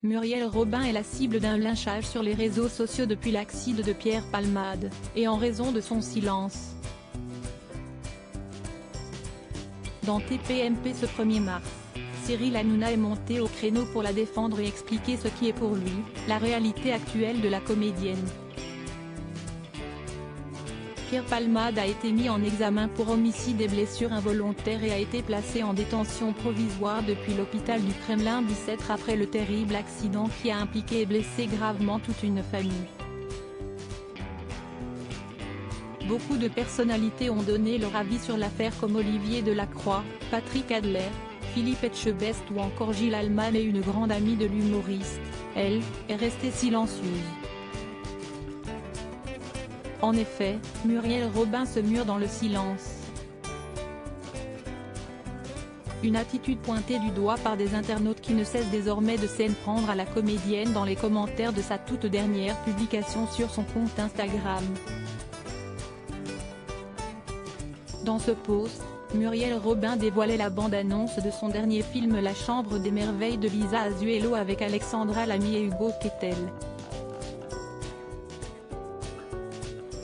Muriel Robin est la cible d'un lynchage sur les réseaux sociaux depuis l'accident de Pierre Palmade, et en raison de son silence. Dans TPMP ce 1er mars, Cyril Hanouna est monté au créneau pour la défendre et expliquer ce qui est pour lui, la réalité actuelle de la comédienne. Pierre Palmade a été mis en examen pour homicide et blessures involontaires et a été placé en détention provisoire depuis l'hôpital du Kremlin 17 après le terrible accident qui a impliqué et blessé gravement toute une famille. Beaucoup de personnalités ont donné leur avis sur l'affaire comme Olivier Delacroix, Patrick Adler, Philippe Etchebest ou encore Gilles Alman, mais une grande amie de l'humoriste, elle, est restée silencieuse. En effet, Muriel Robin se mure dans le silence. Une attitude pointée du doigt par des internautes qui ne cessent désormais de s'en prendre à la comédienne dans les commentaires de sa toute dernière publication sur son compte Instagram. Dans ce post, Muriel Robin dévoilait la bande-annonce de son dernier film La Chambre des Merveilles de Lisa Azuelo avec Alexandra Lamy et Hugo Kettel.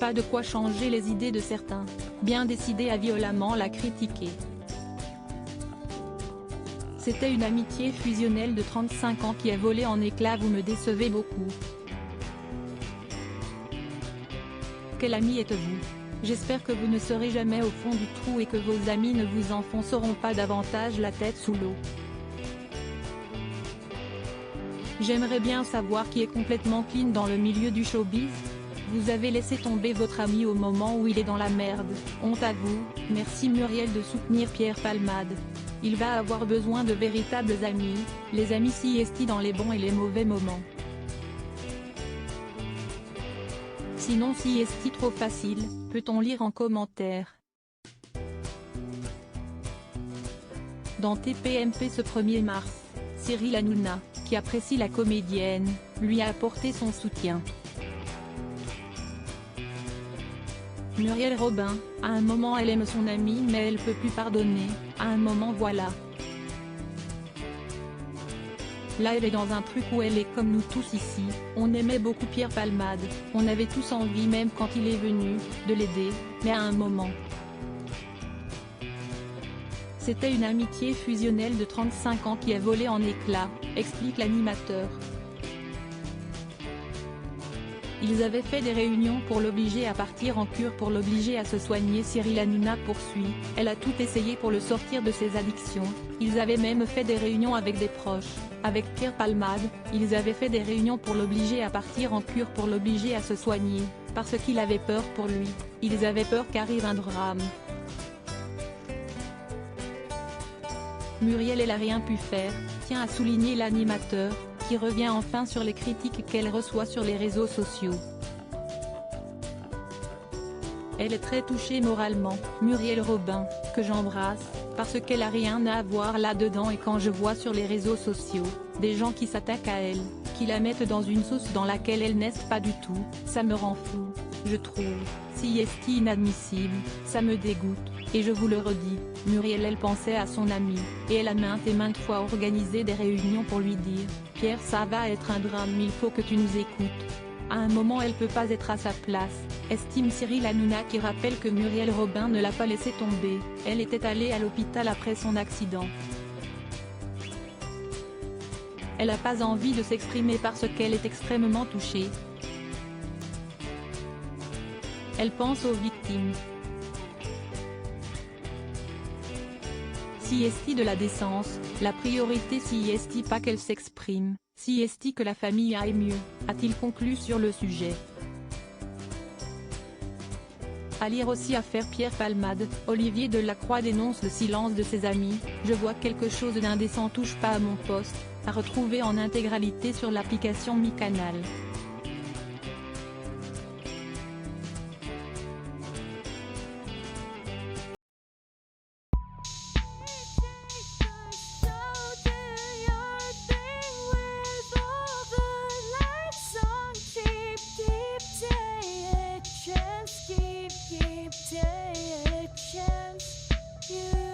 Pas de quoi changer les idées de certains, bien décidés à violemment la critiquer. C'était une amitié fusionnelle de 35 ans qui a volé en éclats. Vous me décevez beaucoup. Quel ami êtes-vous? J'espère que vous ne serez jamais au fond du trou et que vos amis ne vous enfonceront pas davantage la tête sous l'eau. J'aimerais bien savoir qui est complètement clean dans le milieu du showbiz. Vous avez laissé tomber votre ami au moment où il est dans la merde, honte à vous. Merci Muriel de soutenir Pierre Palmade. Il va avoir besoin de véritables amis, les amis CST dans les bons et les mauvais moments. Sinon CST trop facile, peut-on lire en commentaire. Dans TPMP ce 1er mars, Cyril Hanouna, qui apprécie la comédienne, lui a apporté son soutien. Muriel Robin, à un moment elle aime son amie mais elle peut plus pardonner, à un moment voilà. Là elle est dans un truc où elle est comme nous tous ici, on aimait beaucoup Pierre Palmade, on avait tous envie même quand il est venu, de l'aider, mais à un moment. C'était une amitié fusionnelle de 35 ans qui a volé en éclats, explique l'animateur. Ils avaient fait des réunions pour l'obliger à partir en cure, pour l'obliger à se soigner. Cyril Hanouna poursuit, elle a tout essayé pour le sortir de ses addictions, ils avaient même fait des réunions avec des proches, avec Pierre Palmade, ils avaient fait des réunions pour l'obliger à partir en cure, pour l'obliger à se soigner, parce qu'il avait peur pour lui, ils avaient peur qu'arrive un drame. Muriel elle a rien pu faire, tient à souligner l'animateur, qui revient enfin sur les critiques qu'elle reçoit sur les réseaux sociaux. Elle est très touchée moralement, Muriel Robin, que j'embrasse, parce qu'elle a rien à voir là-dedans, et quand je vois sur les réseaux sociaux, des gens qui s'attaquent à elle, qui la mettent dans une sauce dans laquelle elle n'est pas du tout, ça me rend fou, je trouve, CST inadmissible, ça me dégoûte, et je vous le redis, Muriel elle pensait à son ami, et elle a maintes et maintes fois organisé des réunions pour lui dire, Pierre ça va être un drame, il faut que tu nous écoutes. À un moment elle peut pas être à sa place, estime Cyril Hanouna, qui rappelle que Muriel Robin ne l'a pas laissé tomber, elle était allée à l'hôpital après son accident. Elle n'a pas envie de s'exprimer parce qu'elle est extrêmement touchée. Elle pense aux victimes. CST de la décence, la priorité CST pas qu'elle s'exprime, CST que la famille aille mieux, a-t-il conclu sur le sujet. À lire aussi affaire Pierre Palmade, Olivier Delacroix dénonce le silence de ses amis, je vois quelque chose d'indécent, touche pas à mon poste, à retrouver en intégralité sur l'application MyCanal. Keep taking a chance. You